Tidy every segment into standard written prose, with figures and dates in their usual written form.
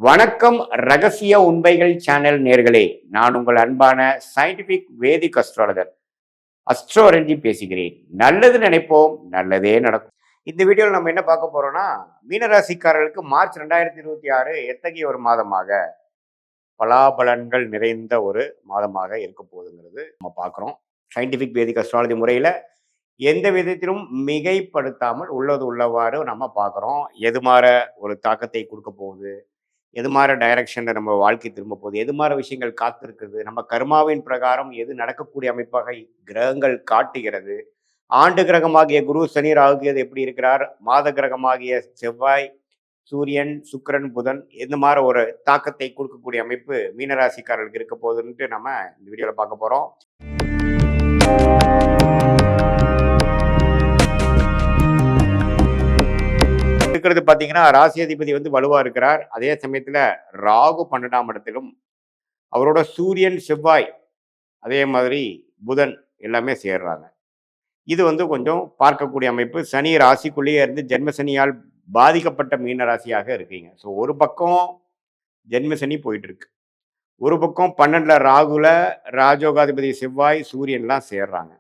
வணக்கம். ரகசிய உண்மைகள் சேனல் நேர்களே, நான் உங்கள் அன்பான சயின்டிபிக் வேதிக் அஸ்ட்ரோலஜி பேசுகிறேன். நல்லது நினைப்போம், நல்லதே நடக்கும். இந்த வீடியோவில் நம்ம என்ன பார்க்க போறோம்னா, மீனராசிக்காரர்களுக்கு மார்ச் 2026 எத்தகைய ஒரு மாதமாக, பலாபலன்கள் நிறைந்த ஒரு மாதமாக இருக்க போகுதுங்கிறது நம்ம பார்க்குறோம். சயின்டிபிக் வேதிக் அஸ்ட்ராலஜி முறையில் எந்த விதத்திலும் மிகைப்படுத்தாமல் உள்ளது உள்ளவாறு நம்ம பார்க்குறோம். எது மாற ஒரு தாக்கத்தை கொடுக்க போகுது, எது மாதிரி டைரக்ஷன்ல நம்ம வாழ்க்கை திரும்ப போகுது, எது மாதிரி விஷயங்கள் காத்திருக்குது, நம்ம கர்மாவின் பிரகாரம் எது நடக்கக்கூடிய அமைப்பாக கிரகங்கள் காட்டுகிறது, ஆண்டு கிரகமாகிய குரு சனி ராகு கேது எப்படி இருக்கிறார், மாத கிரகமாகிய செவ்வாய் சூரியன் சுக்கிரன் புதன் இந்த மாதிரி ஒரு தாக்கத்தை கொடுக்கக்கூடிய அமைப்பு மீனராசிக்காரர்களுக்கு இருக்க போகுதுன்ட்டு நம்ம இந்த வீடியோவில் பார்க்க போகிறோம். இருக்கிறது பார்த்தீங்கன்னா ராசி அதிபதி வந்து வலுவா இருக்கிறார். அதே சமயத்துல ராகு 12ஆம் இடத்திலும், அவரோட சூரியன் செவ்வாய் அதே மாதிரி புதன் எல்லாமே சேர்றாங்க. இது வந்து கொஞ்சம் பார்க்கக்கூடிய அமைப்பு. சனி ராசிக்குள்ளேயே இருந்து ஜென்ம சனியால் பாதிக்கப்பட்ட மீன ராசியாக இருக்கீங்க. ஸோ ஒரு பக்கம் ஜென்ம சனி போயிட்டு இருக்கு, ஒரு பக்கம் 12ல ராகுல ராஜோகாதிபதி செவ்வாய் சூரியன்லாம் சேர்றாங்க.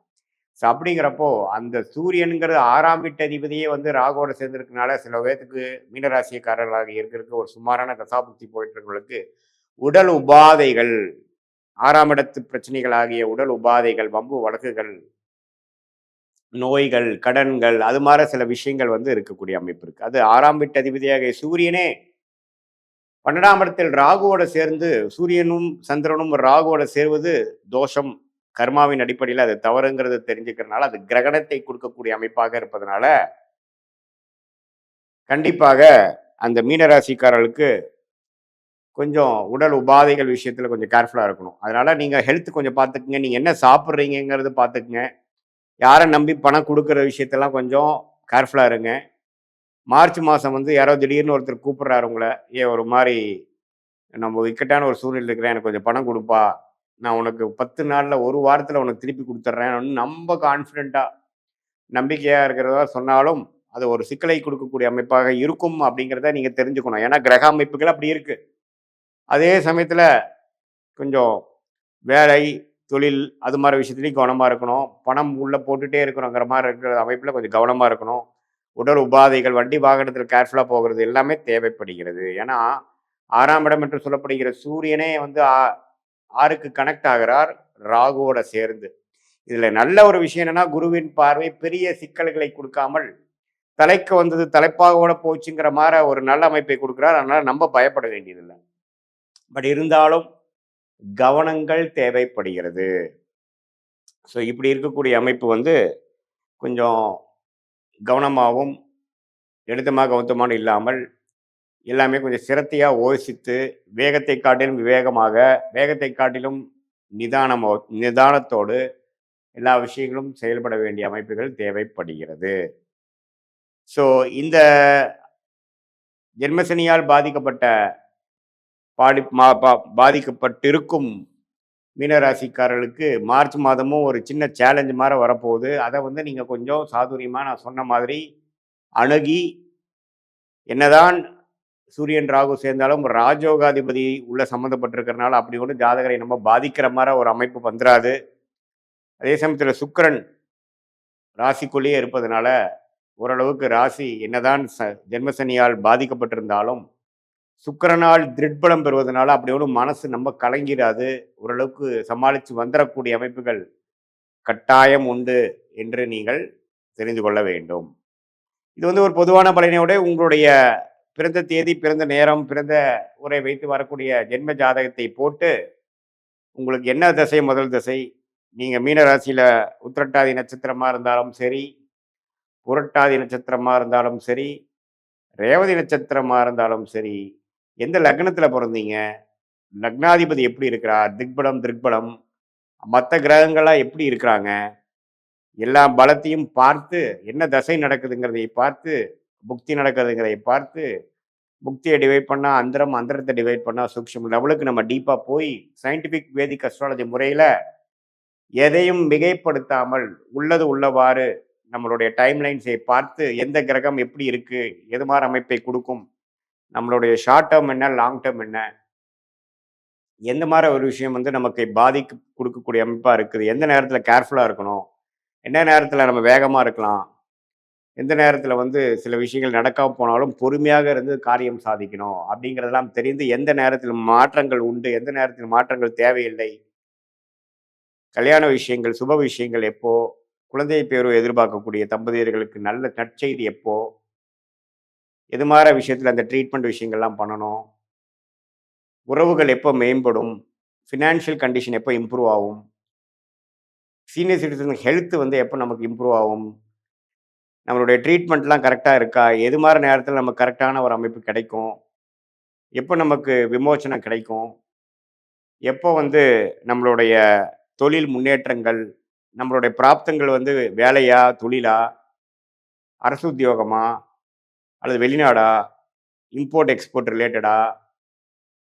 ஸோ அப்படிங்கிறப்போ அந்த சூரியனுங்கிறது 6ஆம் வீட்டு அதிபதியே வந்து ராகுவோட சேர்ந்துருக்கனால சில பேர்த்துக்கு மீனராசியக்காரர்களாக இருக்கிறதுக்கு ஒரு சுமாரான தசாபுக்தி போயிட்டு இருக்கவங்களுக்கு உடல் உபாதைகள், 6ஆம் இடத்து பிரச்சனைகள் ஆகிய உடல் உபாதைகள், வம்பு வழக்குகள், நோய்கள், கடன்கள், அது மாதிரி சில விஷயங்கள் வந்து இருக்கக்கூடிய அமைப்பு இருக்கு. அது 6ஆம் வீட்டு அதிபதியாக சூரியனே 12ஆம் இடத்தில் ராகுவோட சேர்ந்து, சூரியனும் சந்திரனும் ராகுவோட சேர்வது தோஷம், கர்மாவின் அடிப்படையில் அது தவறுங்கிறது தெரிஞ்சுக்கிறதுனால அது கிரகணத்தை கொடுக்கக்கூடிய அமைப்பாக இருப்பதனால கண்டிப்பாக அந்த மீனராசிக்காரர்களுக்கு கொஞ்சம் உடல் உபாதைகள் விஷயத்துல கொஞ்சம் கேர்ஃபுல்லா இருக்கணும். அதனால நீங்க ஹெல்த் கொஞ்சம் பார்த்துக்குங்க. நீங்க என்ன சாப்பிட்றீங்கிறது பார்த்துக்குங்க. யாரை நம்பி பணம் கொடுக்குற விஷயத்தெல்லாம் கொஞ்சம் கேர்ஃபுல்லா இருங்க. மார்ச் மாதம் வந்து யாரோ திடீர்னு ஒருத்தர் கூப்பிட்றாரு உங்களை, ஒரு மாதிரி நம்ம இக்கட்டான ஒரு சூழ்நிலை இருக்கிறேன், எனக்கு கொஞ்சம் பணம் கொடுப்பா, நான் உனக்கு 10 நாளில் 1 வாரத்தில் உனக்கு திருப்பி கொடுத்துட்றேன், ரொம்ப கான்ஃபிடென்ட்டாக நம்பிக்கையாக இருக்கிறதா சொன்னாலும் அது ஒரு சிக்கலை கொடுக்கக்கூடிய அமைப்பாக இருக்கும் அப்படிங்கிறத நீங்கள் தெரிஞ்சுக்கணும். ஏன்னா கிரக அமைப்புகள் அப்படி இருக்கு. அதே சமயத்தில் கொஞ்சம் வேலை தொழில் அது மாதிரி விஷயத்துலையும் கவனமாக இருக்கணும். பணம் உள்ளே போட்டுகிட்டே இருக்கிறோங்கிற மாதிரி இருக்கிற அமைப்பில் கொஞ்சம் கவனமாக இருக்கணும். உடல் உபாதைகள், வண்டி வாகனத்தில் கேர்ஃபுல்லாக போகிறது எல்லாமே தேவைப்படுகிறது. ஏன்னா 6ஆம் இடம் என்று சொல்லப்படுகிற சூரியனே வந்து 6க்கு கனெக்ட் ஆகிறார் ராகுவோட சேர்ந்து. இதுல நல்ல ஒரு விஷயம் என்னன்னா, குருவின் பார்வை பெரிய சிக்கல்களை கொடுக்காமல் தலைக்கு வந்தது தலைப்பாகோட போச்சுங்கிற மாதிரி ஒரு நல்ல அமைப்பை கொடுக்கிறார். அதனால நம்ம பயப்பட வேண்டியதில்லை. பட் இருந்தாலும் கவனங்கள் தேவைப்படுகிறது. ஸோ இப்படி இருக்கக்கூடிய அமைப்பு வந்து கொஞ்சம் கவனமாகவும் எடுத்தமாக கவுத்தமான இல்லாமல் எல்லாமே கொஞ்சம் சிரத்தையாக யோசித்து, வேகத்தை காட்டிலும் விவேகமாக, வேகத்தை காட்டிலும் நிதானத்தோடு எல்லா விஷயங்களும் செயல்பட வேண்டிய அமைப்புகள் தேவைப்படுகிறது. ஸோ இந்த ஜென்மசனியால் பாதிக்கப்பட்டிருக்கும் மீனராசிக்காரர்களுக்கு மார்ச் மாதமும் ஒரு சின்ன சேலஞ்சு மாதிரி வரப்போகுது. அதை வந்து நீங்கள் கொஞ்சம் சாதுரியமாக நான் சொன்ன மாதிரி அணுகி, என்னதான் சூரியன் ராகு சேர்ந்தாலும் ராஜோகாதிபதி உள்ள சம்மந்தப்பட்டிருக்கிறனால அப்படி ஒன்று ஜாதகரை நம்ம பாதிக்கிற மாதிரி ஒரு அமைப்பு வந்துடாது. அதே சமயத்தில் சுக்கிரன் ராசிக்குள்ளேயே இருப்பதனால ஓரளவுக்கு ராசி என்னதான் ஜென்மசனியால் பாதிக்கப்பட்டிருந்தாலும் சுக்கிரனால் திருட்பலம் பெறுவதனால அப்படி ஒன்றும் மனசு நம்ம கலங்கிடாது. ஓரளவுக்கு சமாளித்து வந்துடக்கூடிய அமைப்புகள் கட்டாயம் உண்டு என்று நீங்கள் தெரிந்து கொள்ள வேண்டும். இது வந்து ஒரு பொதுவான பலனையோட உங்களுடைய பிறந்த தேதி, பிறந்த நேரம், பிறந்த உரை வைத்து வரக்கூடிய ஜென்ம ஜாதகத்தை போட்டு உங்களுக்கு என்ன திசை முதல் திசை, நீங்கள் மீன ராசியில் உத்திரட்டாதி நட்சத்திரமாக இருந்தாலும் சரி, புரட்டாதி நட்சத்திரமாக இருந்தாலும் சரி, ரேவதி நட்சத்திரமாக இருந்தாலும் சரி, எந்த லக்னத்தில் பிறந்தீங்க, லக்னாதிபதி எப்படி இருக்கிறார், திக்பலம் மற்ற கிரகங்களாக எப்படி இருக்கிறாங்க, எல்லா பலத்தையும் பார்த்து என்ன தசை நடக்குதுங்கிறதை பார்த்து, புக்தி நடக்குதுங்கிறதை பார்த்து, புக்தியை டிவைட் பண்ணால் அந்தரம், அந்தரத்தை டிவைட் பண்ணால் சூக்ஷ்ம லெவலுக்கு நம்ம டீப்பாக போய் சயின்டிஃபிக் வேதிக் அஸ்ட்ராலஜி முறையில் எதையும் மிகைப்படுத்தாமல் உள்ளது உள்ளவாறு நம்மளுடைய டைம்லைன்ஸை பார்த்து எந்த கிரகம் எப்படி இருக்குது, எது மாதிரி அமைப்பை கொடுக்கும், நம்மளுடைய ஷார்ட் டேர்ம் என்ன, லாங் டேர்ம் என்ன, எந்த மாரி ஒரு விஷயம் வந்து நமக்கு பாதிப்பு குடுக்கக்கூடிய அமைப்பா இருக்குது, எந்த நேரத்தில கேர்ஃபுல்லா இருக்கணும், எந்த நேரத்தில நம்ம வேகமா இருக்கலாம், எந்த நேரத்தில வந்து சில விஷயங்கள் நடக்காம போனாலும் பொறுமையாக இருந்து காரியம் சாதிக்கணும் அப்படிங்கிறதெல்லாம் தெரிந்து, எந்த நேரத்தில் மாற்றங்கள் உண்டு, எந்த நேரத்தில் மாற்றங்கள் தேவையில்லை, கல்யாண விஷயங்கள், சுப விஷயங்கள் எப்போ, குழந்தை பேரு எதிர்பார்க்கக்கூடிய தம்பதியர்களுக்கு நல்ல நற்செய்தி எப்போ, எது மாரி விஷயத்தில அந்த ட்ரீட்மெண்ட் விஷயங்கள்லாம் பண்ணணும், உறவுகள் எப்போ மேம்படும், ஃபினான்ஷியல் கண்டிஷன் எப்போ இம்ப்ரூவ் ஆகும், சீனியர் சிட்டிசன் ஹெல்த் வந்து எப்போ நமக்கு இம்ப்ரூவ் ஆகும், நம்மளுடைய ட்ரீட்மெண்ட்லாம் கரெக்ட்டா இருக்கா, எது மாரி நேரத்தில நமக்கு கரெக்ட்டான ஒரு அமைப்பு கிடைக்கும், எப்போ நமக்கு விமோசனம் கிடைக்கும், எப்போ வந்து நம்மளுடைய தொழில் முன்னேற்றங்கள், நம்மளுடைய பிராப்தங்கள் வந்து வேலையா, தொழிலா, அரசு உத்தியோகமா, அல்லது வெளிநாடா, இம்போர்ட், எக்ஸ்போர்ட் ரிலேட்டடா,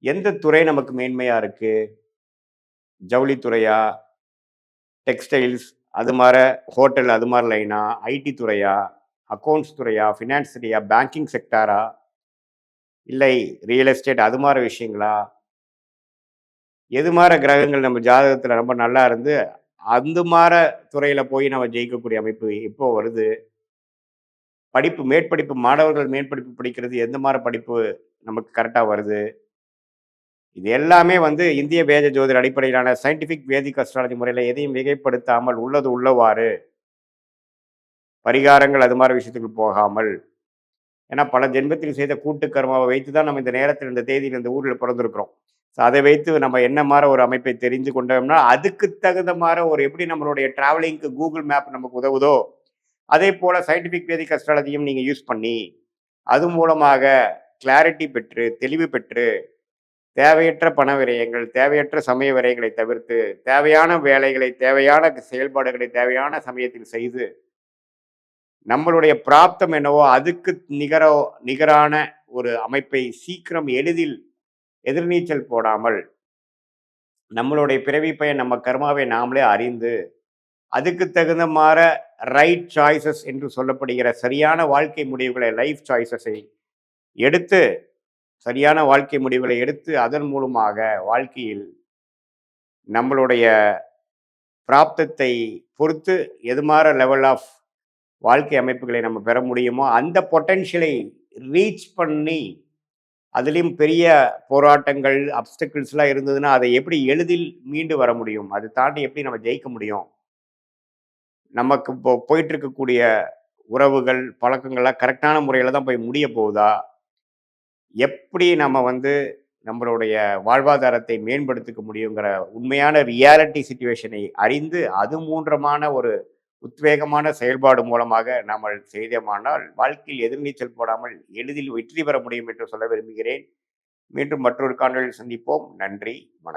எந்த துறை நமக்கு மேன்மையா இருக்கு, ஜவுளித்துறையா, டெக்ஸ்டைல்ஸ் அது மார ஹோட்டல் அது மாரி லைனா, ஐடி துறையா, அக்கவுண்ட்ஸ் துறையா, ஃபினான்ஸ் துறையா, பேங்கிங் செக்டாரா, இல்லை ரியல் எஸ்டேட் அது மாரி விஷயங்களா, எது மார கிரகங்கள் நம்ம ஜாதகத்தில ரொம்ப நல்லா இருந்து, அந்த மார துறையில போய் நம்ம ஜெயிக்கக்கூடிய அமைப்பு எப்போ வருது? படிப்பு மேற்படிப்பு மாணவர்கள் மேற்படிப்பு படிக்கிறது எந்த மாரி படிப்பு நமக்கு கரெக்ட்டா வருது? இது எல்லாமே வந்து இந்திய வேத ஜோதிட அடிப்படையிலான சயின்டிஃபிக் வேதிக் அஸ்ட்ராலஜி முறையில எதையும் மிகைப்படுத்தாமல் உள்ளது உள்ளவாறு, பரிகாரங்கள் அது மாரி விஷயத்துக்கு போகாமல், ஏன்னா பல ஜென்மத்தில் செய்த கூட்டு கர்மாவ வைத்து தான் நம்ம இந்த நேரத்தில, இந்த தேதியில, இந்த ஊர்ல பொறந்திருக்கிறோம். அதை வைத்து நம்ம என்ன மார ஒரு அமைப்பை தெரிந்து கொண்டோம்னா, அதுக்கு தகுந்த மார ஒரு எப்படி நம்மளுடைய டிராவலிங்க்கு Google மேப் நமக்கு உதவுதோ, அதேபோல சயின்டிஃபிக் வேதிக் அஸ்ட்ராலஜியும் நீங்க யூஸ் பண்ணி, அது மூலமாக கிளாரிட்டி பெற்று, தெளிவு பெற்று, தேவையற்ற பண விரயங்கள், தேவையற்ற சமய விரயங்களை தவிர்த்து, தேவையான வேலைகளை, தேவையான செயல்பாடுகளை தேவையான சமயத்தில் செய்து, நம்மளுடைய பிராப்தம் என்னவோ அதுக்கு நிகரான ஒரு அமைப்பை சீக்கிரம் எளிதில் எதிர்நீச்சல் போடாமல், நம்மளுடைய பிறவி பயன் நம்ம கர்மாவை நாமளே அறிந்து, அதுக்கு தகுந்த மார ரைட் சாய்ஸஸ் என்று சொல்லப்படுகிற சரியான வாழ்க்கை முடிவுகளை, லைஃப் சாய்ஸஸை எடுத்து, சரியான வாழ்க்கை முடிவுகளை எடுத்து, அதன் மூலமாக வாழ்க்கையில் நம்மளுடைய பிராப்தத்தை பொறுத்து எது மார லெவல் ஆஃப் வாழ்க்கை அமைப்புகளை நம்ம பெற முடியுமோ, அந்த பொட்டன்ஷியலை ரீச் பண்ணி, அதிலயும் பெரிய போராட்டங்கள், அப்ஸ்டக்கிள்ஸ்லாம் இருந்ததுன்னா, அதை எப்படி எளிதில் மீண்டு வர முடியும்? அதை தாண்டி எப்படி நம்ம ஜெயிக்க முடியும்? நமக்கு இப்போ போயிட்டு இருக்கக்கூடிய உறவுகள், பழக்கங்கள்லாம் கரெக்டான முறையில தான் போய் முடிய போகுதா? எப்படி நம்ம வந்து நம்மளுடைய வாழ்வாதாரத்தை மேம்படுத்திக்க முடியுங்கிற உண்மையான ரியாலிட்டி சிச்சுவேஷனை அறிந்து, அது மூன்றமான ஒரு உத்வேகமான செயல்பாடு மூலமாக நாம செய்தோமானால், வாழ்க்கையில் எதிர்நீச்சல் போடாமல் எளிதில் வெற்றி பெற முடியும் என்று சொல்ல விரும்புகிறேன். மீண்டும் மற்றொரு காணொளியில் சந்திப்போம். நன்றி. வணக்கம்.